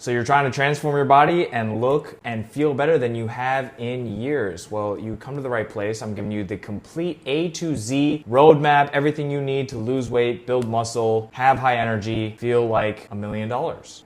So you're trying to transform your body and look and feel better than you have in years. Well, you come to the right place. I'm giving you the complete A to Z roadmap, everything you need to lose weight, build muscle, have high energy, feel like $1 million.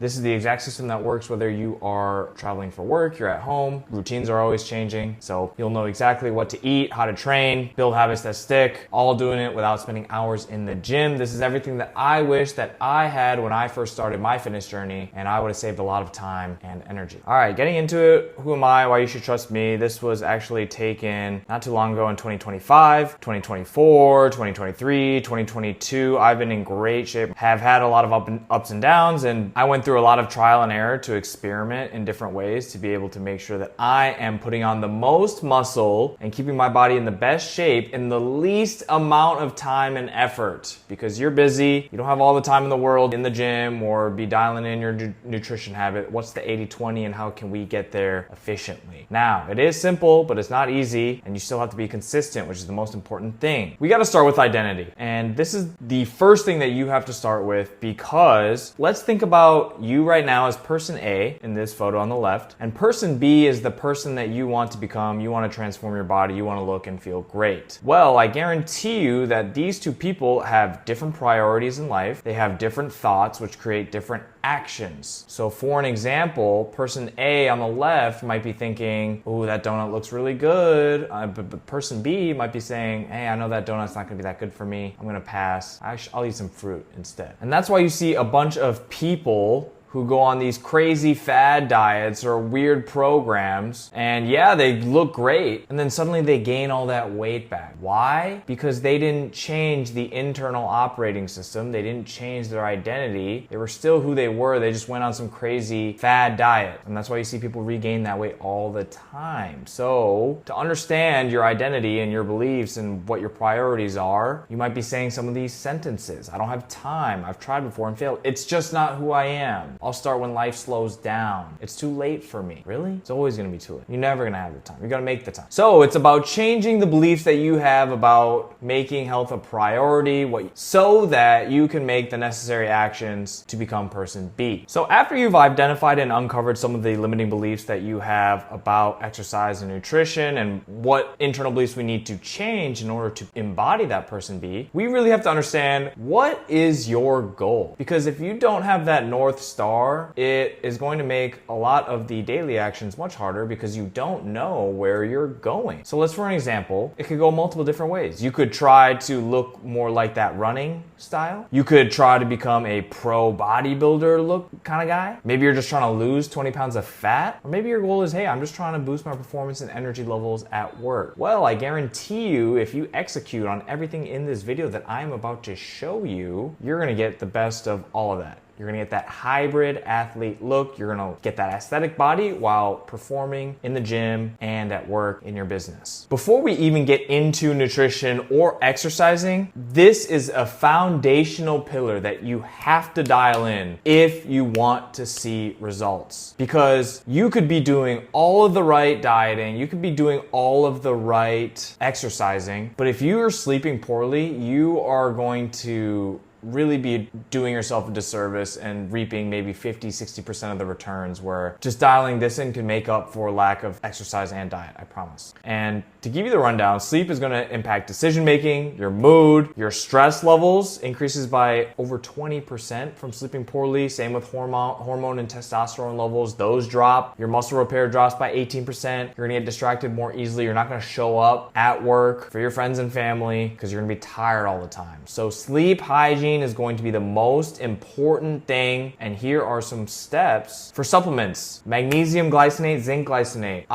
This is the exact system that works whether you are traveling for work, you're at home, routines are always changing. So you'll know exactly what to eat, how to train, build habits that stick, all doing it without spending hours in the gym. This is everything that I wish that I had when I first started my fitness journey, and I would have saved a lot of time and energy. All right, getting into it, who am I, why you should trust me. This was actually taken not too long ago in 2025, 2024, 2023, 2022. I've been in great shape, have had a lot of ups and downs, and I went through a lot of trial and error to experiment in different ways to be able to make sure that I am putting on the most muscle and keeping my body in the best shape in the least amount of time and effort. Because you're busy, you don't have all the time in the world in the gym or be dialing in your nutrition habit. What's the 80-20 and how can we get there efficiently? Now, it is simple, but it's not easy, and you still have to be consistent, which is the most important thing. We got to start with identity. And this is the first thing that you have to start with, because let's think about you right now as person A in this photo on the left, and person B is the person that you want to become. You want to transform your body, you want to look and feel great. Well, I guarantee you that these two people have different priorities in life. They have different thoughts, which create different actions. So for an example, person A on the left might be thinking, oh, that donut looks really good. But person B might be saying, hey, I know that donut's not gonna be that good for me. I'm gonna pass. I'll eat some fruit instead. And that's why you see a bunch of people who go on these crazy fad diets or weird programs, and yeah, they look great, and then suddenly they gain all that weight back. Why? Because they didn't change the internal operating system, they didn't change their identity, they were still who they were, they just went on some crazy fad diet. And that's why you see people regain that weight all the time. So, to understand your identity and your beliefs and what your priorities are, you might be saying some of these sentences. I don't have time, I've tried before and failed, it's just not who I am. I'll start when life slows down. It's too late for me. Really? It's always gonna be too late. You're never gonna have the time. You're gonna make the time. So it's about changing the beliefs that you have about making health a priority, so that you can make the necessary actions to become person B. So after you've identified and uncovered some of the limiting beliefs that you have about exercise and nutrition and what internal beliefs we need to change in order to embody that person B, we really have to understand what is your goal. Because if you don't have that North Star, it is going to make a lot of the daily actions much harder because you don't know where you're going. So let's, for an example, it could go multiple different ways. You could try to look more like that running style. You could try to become a pro bodybuilder look kind of guy. Maybe you're just trying to lose 20 pounds of fat. Or maybe your goal is, hey, I'm just trying to boost my performance and energy levels at work. Well, I guarantee you, if you execute on everything in this video that I'm about to show you, you're gonna get the best of all of that. You're gonna get that hybrid athlete look. You're gonna get that aesthetic body while performing in the gym and at work in your business. Before we even get into nutrition or exercising, this is a foundational pillar that you have to dial in if you want to see results. Because you could be doing all of the right dieting, you could be doing all of the right exercising, but if you are sleeping poorly, you are going to really be doing yourself a disservice and reaping maybe 50-60% of the returns, where just dialing this in can make up for lack of exercise and diet, I promise. And to give you the rundown, sleep is going to impact decision making, your mood, your stress levels increases by over 20% from sleeping poorly. Same with hormone and testosterone levels, those drop. Your muscle repair drops by 18%. You're gonna get distracted more easily. You're not gonna show up at work for your friends and family because you're gonna be tired all the time. So sleep hygiene is going to be the most important thing, and here are some steps for supplements. Magnesium glycinate, zinc glycinate.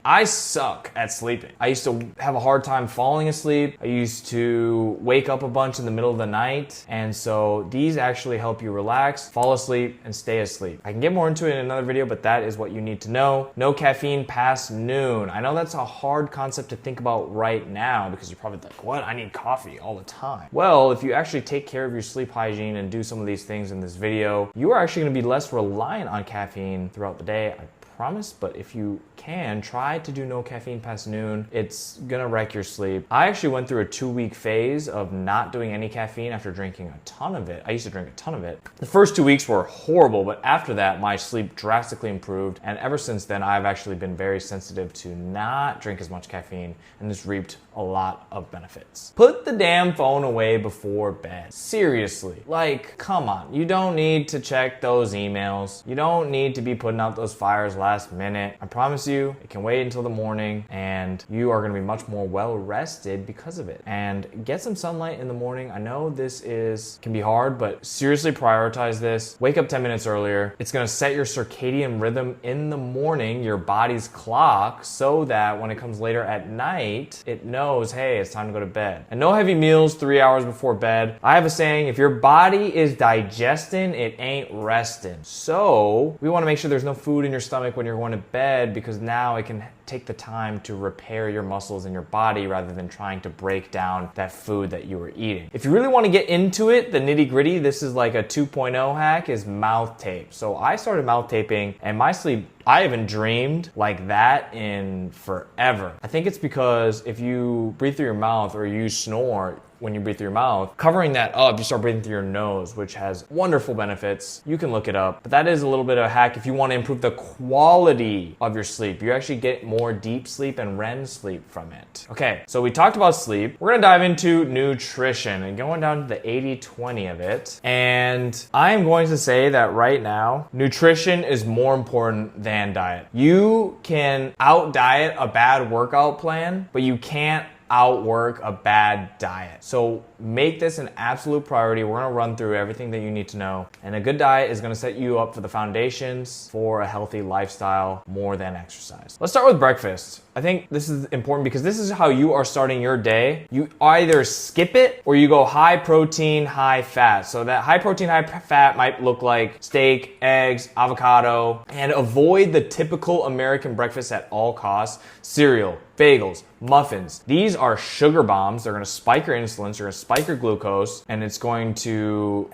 I suck at sleeping. I used to have a hard time falling asleep. I used to wake up a bunch in the middle of the night, and so these actually help you relax, fall asleep, and stay asleep. I can get more into it in another video, but that is what you need to know. No caffeine past noon. I know that's a hard concept to think about right now because you're probably like, what? I need coffee all the time. Well, if you actually take care of your sleep hygiene and do some of these things in this video, you are actually going to be less reliant on caffeine throughout the day. I promise, but if you can, try to do no caffeine past noon. It's gonna wreck your sleep. I actually went through a 2-week phase of not doing any caffeine after drinking a ton of it. I used to drink a ton of it. The first 2 weeks were horrible, but after that, my sleep drastically improved. And ever since then, I've actually been very sensitive to not drink as much caffeine, and it's reaped a lot of benefits. Put the damn phone away before bed. Seriously, like, come on. You don't need to check those emails. You don't need to be putting out those fires last minute. I promise you, it can wait until the morning, and you are gonna be much more well rested because of it. And get some sunlight in the morning. I know this can be hard, but seriously prioritize this. Wake up 10 minutes earlier. It's gonna set your circadian rhythm in the morning, your body's clock, so that when it comes later at night, it knows, hey, it's time to go to bed. And no heavy meals 3 hours before bed. I have a saying, if your body is digesting, it ain't resting. So we wanna make sure there's no food in your stomach when you're going to bed, because now it can take the time to repair your muscles in your body rather than trying to break down that food that you were eating. If you really want to get into it, the nitty gritty, this is like a 2.0 hack, is mouth tape. So I started mouth taping, and my sleep, I haven't dreamed like that in forever. I think it's because if you breathe through your mouth or you snore when you breathe through your mouth, covering that up, you start breathing through your nose, which has wonderful benefits. You can look it up, but that is a little bit of a hack if you want to improve the quality of your sleep. You actually get more deep sleep and REM sleep from it. Okay, so we talked about sleep. We're gonna dive into nutrition and going down to the 80-20 of it. And I am going to say that right now, nutrition is more important than diet. You can out diet a bad workout plan, but you can't outwork a bad diet. So make this an absolute priority. We're gonna run through everything that you need to know. And a good diet is gonna set you up for the foundations for a healthy lifestyle more than exercise. Let's start with breakfast. I think this is important because this is how you are starting your day. You either skip it or you go high protein, high fat. So that high protein, high fat might look like steak, eggs, avocado, and avoid the typical American breakfast at all costs. Cereal, bagels, muffins. These are sugar bombs. They're gonna spike your insulin, they're gonna spike your glucose, and it's going to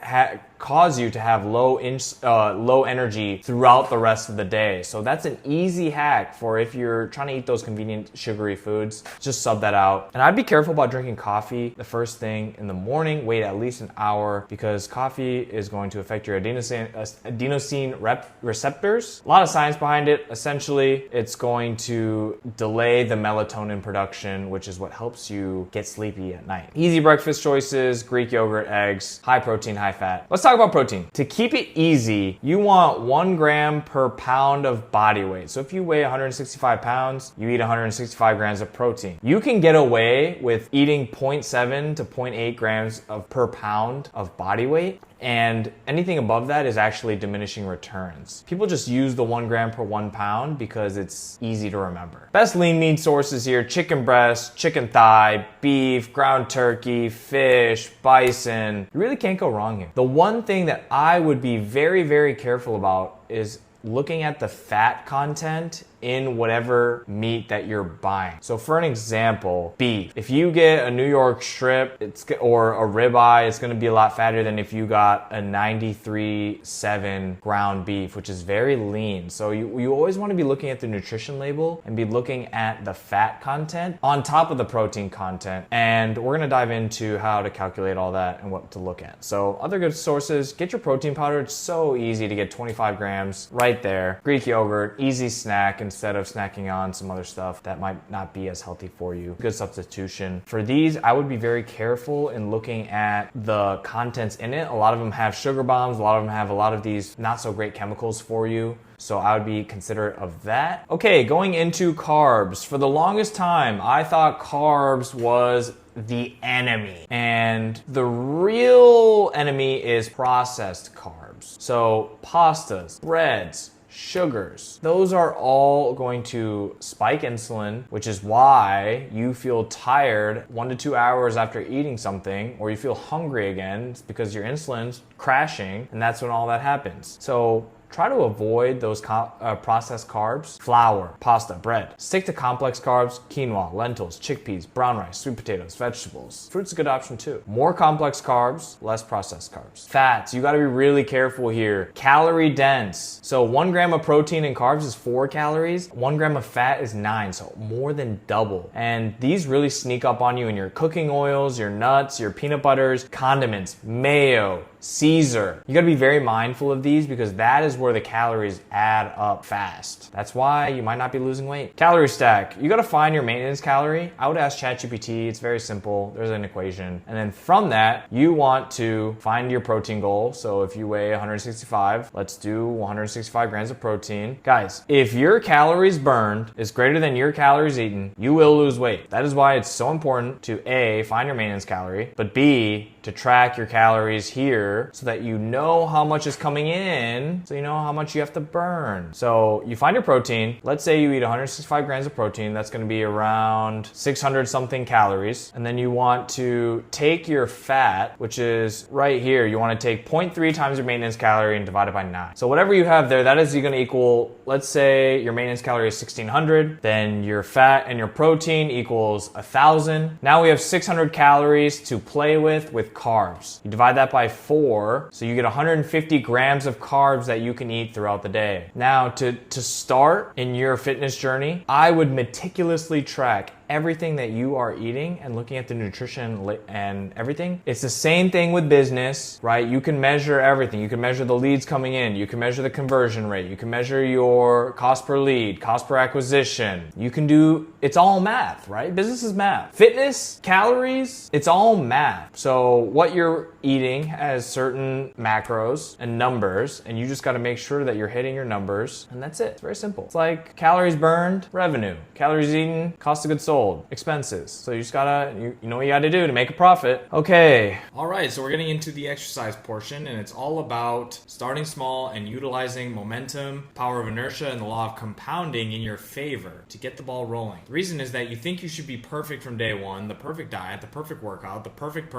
cause you to have low energy throughout the rest of the day. So that's an easy hack for if you're trying to eat those convenient sugary foods. Just sub that out. And I'd be careful about drinking coffee the first thing in the morning. Wait at least an hour, because coffee is going to affect your adenosine receptors. A lot of science behind it. Essentially, it's going to delay the melatonin production, which is what helps you get sleepy at night. Easy breakfast choices: Greek yogurt, eggs, high protein, high fat. Let's talk about protein. To keep it easy, you want 1 gram per pound of body weight. So if you weigh 165 pounds, you eat 165 grams of protein. You can get away with eating 0.7 to 0.8 grams per pound of body weight, and anything above that is actually diminishing returns. People just use the 1 gram per 1 pound because it's easy to remember. Best lean meat sources here: chicken breast, chicken thigh, beef, ground turkey, fish, bison. You really can't go wrong here. The one thing that I would be very, very careful about is looking at the fat content in whatever meat that you're buying. So for an example, beef. If you get a New York strip or a ribeye, it's gonna be a lot fatter than if you got a 93.7 ground beef, which is very lean. So you always wanna be looking at the nutrition label and be looking at the fat content on top of the protein content. And we're gonna dive into how to calculate all that and what to look at. So other good sources: get your protein powder. It's so easy to get 25 grams right there. Greek yogurt, easy snack instead of snacking on some other stuff that might not be as healthy for you. Good substitution. For these, I would be very careful in looking at the contents in it. A lot of them have sugar bombs. A lot of them have a lot of these not so great chemicals for you. So I would be considerate of that. Okay, going into carbs. For the longest time, I thought carbs was the enemy. And the real enemy is processed carbs. So pastas, breads, sugars, those are all going to spike insulin, which is why you feel tired 1 to 2 hours after eating something, or you feel hungry again. It's because your insulin's crashing, and that's when all that happens. So Try to avoid those processed carbs, flour, pasta, bread. Stick to complex carbs, quinoa, lentils, chickpeas, brown rice, sweet potatoes, vegetables. Fruit's a good option too. More complex carbs, less processed carbs. Fats, you gotta be really careful here. Calorie dense. So 1 gram of protein and carbs is 4 calories. 1 gram of fat is 9, so more than double. And these really sneak up on you in your cooking oils, your nuts, your peanut butters, condiments, mayo, Caesar. You gotta be very mindful of these because that is where the calories add up fast. That's why you might not be losing weight. Calorie stack. You gotta find your maintenance calorie. I would ask ChatGPT. It's very simple. There's an equation. And then from that, you want to find your protein goal. So if you weigh 165, let's do 165 grams of protein. Guys, if your calories burned is greater than your calories eaten, you will lose weight. That is why it's so important to A, find your maintenance calorie, but B, to track your calories here so that you know how much is coming in, so you know how much you have to burn. So you find your protein. Let's say you eat 165 grams of protein. That's going to be around 600 something calories. And then you want to take your fat, which is right here. You want to take 0.3 times your maintenance calorie and divide it by 9. So whatever you have there, that is going to equal, let's say your maintenance calorie is 1600. Then your fat and your protein equals 1000. Now we have 600 calories to play with carbs. You divide that by 4, so you get 150 grams of carbs that you can eat throughout the day. Now, to start in your fitness journey, I would meticulously track everything that you are eating and looking at the nutrition and everything. It's the same thing with business, right? You can measure everything. You can measure the leads coming in. You can measure the conversion rate. You can measure your cost per lead, cost per acquisition. You can do, it's all math, right? Business is math. Fitness, calories, it's all math. So what you're eating has certain macros and numbers, and you just got to make sure that you're hitting your numbers, and that's it. It's very simple. It's like calories burned, revenue. Calories eaten, cost of goods sold. Expenses. So you just gotta, you know what you gotta do to make a profit. Okay. All right, so we're getting into the exercise portion, and it's all about starting small and utilizing momentum, power of inertia, and the law of compounding in your favor to get the ball rolling. The reason is that you think you should be perfect from day one, the perfect diet, the perfect workout, the perfect,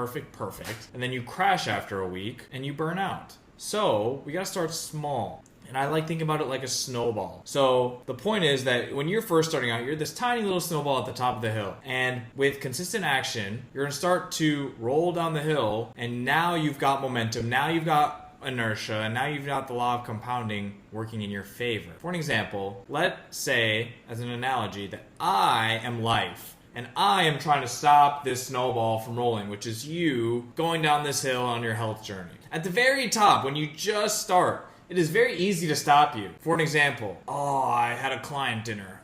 and then you crash after a week and you burn out. So we gotta start small. And I like thinking about it like a snowball. So the point is that when you're first starting out, you're this tiny little snowball at the top of the hill. And with consistent action, you're gonna start to roll down the hill, and now you've got momentum, now you've got inertia, and now you've got the law of compounding working in your favor. For an example, let's say, as an analogy, that I am life. And I am trying to stop this snowball from rolling, which is you going down this hill on your health journey. At the very top, when you just start, it is very easy to stop you. For an example, I had a client dinner.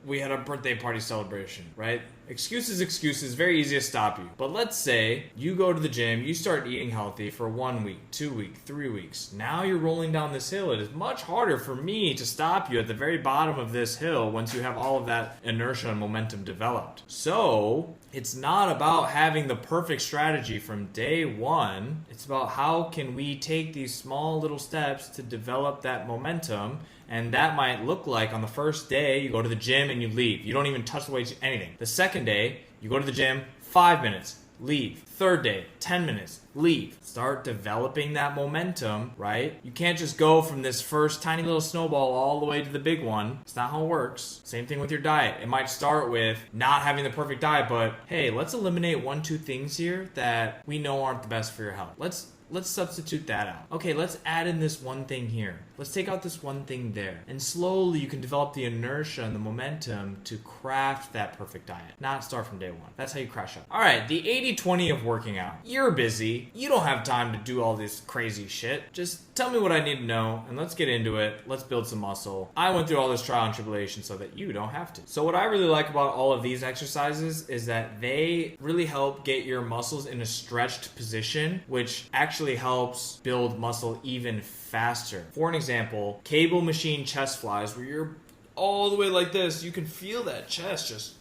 We had a birthday party celebration, right? Excuses, very easy to stop you. But let's say you go to the gym, you start eating healthy for 1 week, 2 weeks, 3 weeks. Now you're rolling down this hill. It is much harder for me to stop you at the very bottom of this hill once you have all of that inertia and momentum developed. So it's not about having the perfect strategy from day one. It's about how can we take these small little steps to develop that momentum. And that might look like on the first day, you go to the gym and you leave. You don't even touch the weights, anything. The second day, you go to the gym, 5 minutes, leave. Third day, 10 minutes, leave. Start developing that momentum, right? You can't just go from this first tiny little snowball all the way to the big one. It's not how it works. Same thing with your diet. It might start with not having the perfect diet, but hey, let's eliminate 1-2 things here that we know aren't the best for your health. Let's substitute that out. Okay, let's add in this one thing here. Let's take out this one thing there. And slowly you can develop the inertia and the momentum to craft that perfect diet. Not start from day one. That's how you crash out. All right, the 80-20 of working out. You're busy. You don't have time to do all this crazy shit. Just tell me what I need to know and let's get into it. Let's build some muscle. I went through all this trial and tribulation so that you don't have to. So what I really like about all of these exercises is that they really help get your muscles in a stretched position, which actually helps build muscle even faster. For an example, cable machine chest flies, where you're all the way like this, you can feel that chest just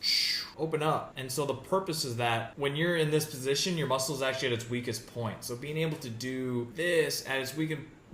open up. And so the purpose is that when you're in this position, your muscle is actually at its weakest point. So being able to do this at its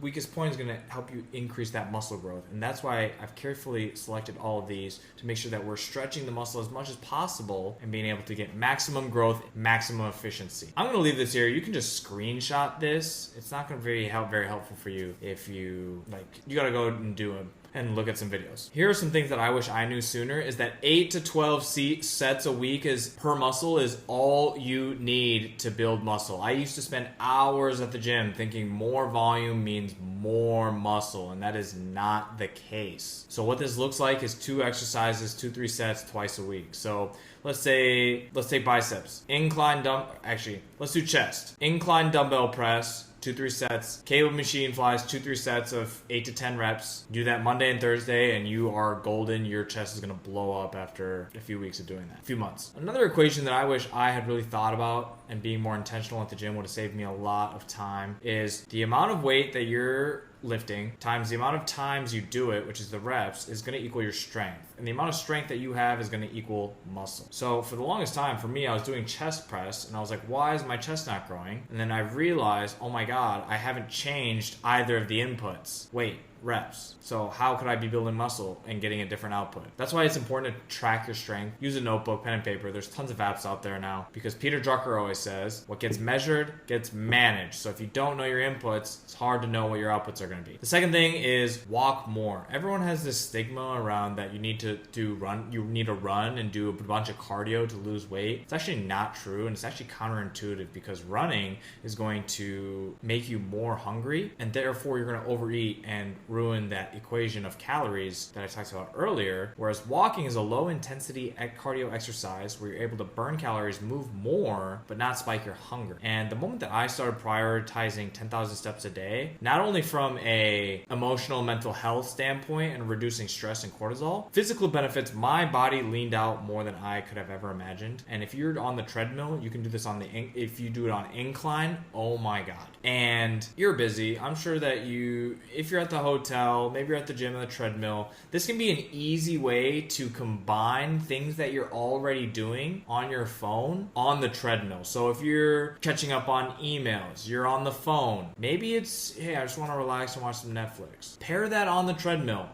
weakest point is going to help you increase that muscle growth. And that's why I've carefully selected all of these to make sure that we're stretching the muscle as much as possible and being able to get maximum growth, maximum efficiency. I'm going to leave this here. You can just screenshot this. It's not going to be very helpful for you if you you got to go and do them and look at some videos. Here are some things that I wish I knew sooner is that 8 to 12 sets a week per muscle is all you need to build muscle. I used to spend hours at the gym thinking more volume means more muscle, and that is not the case. So what this looks like is 2 exercises, 2-3 sets twice a week. So let's say biceps, let's do chest. Incline dumbbell press, 2-3 sets. Cable machine flies, 2-3 sets of 8 to 10 reps. Do that Monday and Thursday and you are golden. Your chest is gonna blow up after a few weeks of doing that, a few months. Another equation that I wish I had really thought about and being more intentional at the gym would have saved me a lot of time is the amount of weight that you're lifting times the amount of times you do it, which is the reps, is going to equal your strength. And the amount of strength that you have is going to equal muscle. So for the longest time, for me, I was doing chest press and I was like, why is my chest not growing? And then I realized, oh my God, I haven't changed either of the inputs. Weight, reps. So how could I be building muscle and getting a different output? That's why it's important to track your strength. Use a notebook, pen and paper. There's tons of apps out there now because Peter Drucker always says, what gets measured gets managed. So if you don't know your inputs, it's hard to know what your outputs are going to be. The second thing is walk more. Everyone has this stigma around that you need to run and do a bunch of cardio to lose weight. It's actually not true, and it's actually counterintuitive because running is going to make you more hungry, and therefore you're going to overeat and ruin that equation of calories that I talked about earlier. Whereas walking is a low intensity cardio exercise where you're able to burn calories, move more, but not spike your hunger. And the moment that I started prioritizing 10,000 steps a day, not only from a emotional mental health standpoint and reducing stress and cortisol, physical benefits, my body leaned out more than I could have ever imagined. And if you're on the treadmill, you can do this if you do it on incline, oh my God. And you're busy. I'm sure that if you're at the hotel, maybe you're at the gym and the treadmill, this can be an easy way to combine things that you're already doing on your phone on the treadmill. So if you're catching up on emails, you're on the phone, maybe it's, hey, I just want to relax and watch some Netflix. Pair that on the treadmill.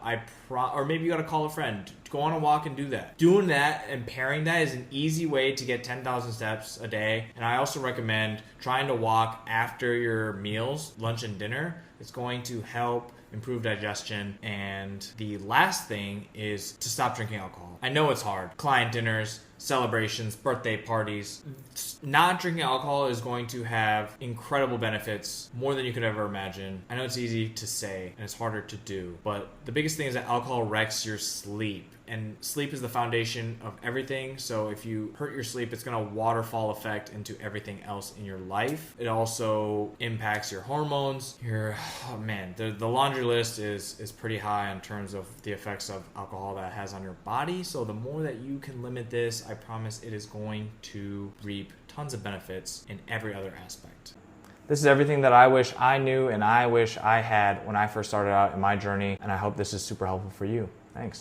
Or maybe you got to call a friend. Go on a walk and do that. Doing that and pairing that is an easy way to get 10,000 steps a day. And I also recommend trying to walk after your meals, lunch and dinner. It's going to help improve digestion. And the last thing is to stop drinking alcohol. I know it's hard. Client dinners, celebrations, birthday parties. Not drinking alcohol is going to have incredible benefits, more than you could ever imagine. I know it's easy to say and it's harder to do, but the biggest thing is that alcohol wrecks your sleep. And sleep is the foundation of everything. So if you hurt your sleep, it's going to waterfall effect into everything else in your life. It also impacts your hormones. The laundry list is pretty high in terms of the effects of alcohol that it has on your body. So the more that you can limit this, I promise it is going to reap tons of benefits in every other aspect. This is everything that I wish I knew and I wish I had when I first started out in my journey. And I hope this is super helpful for you. Thanks.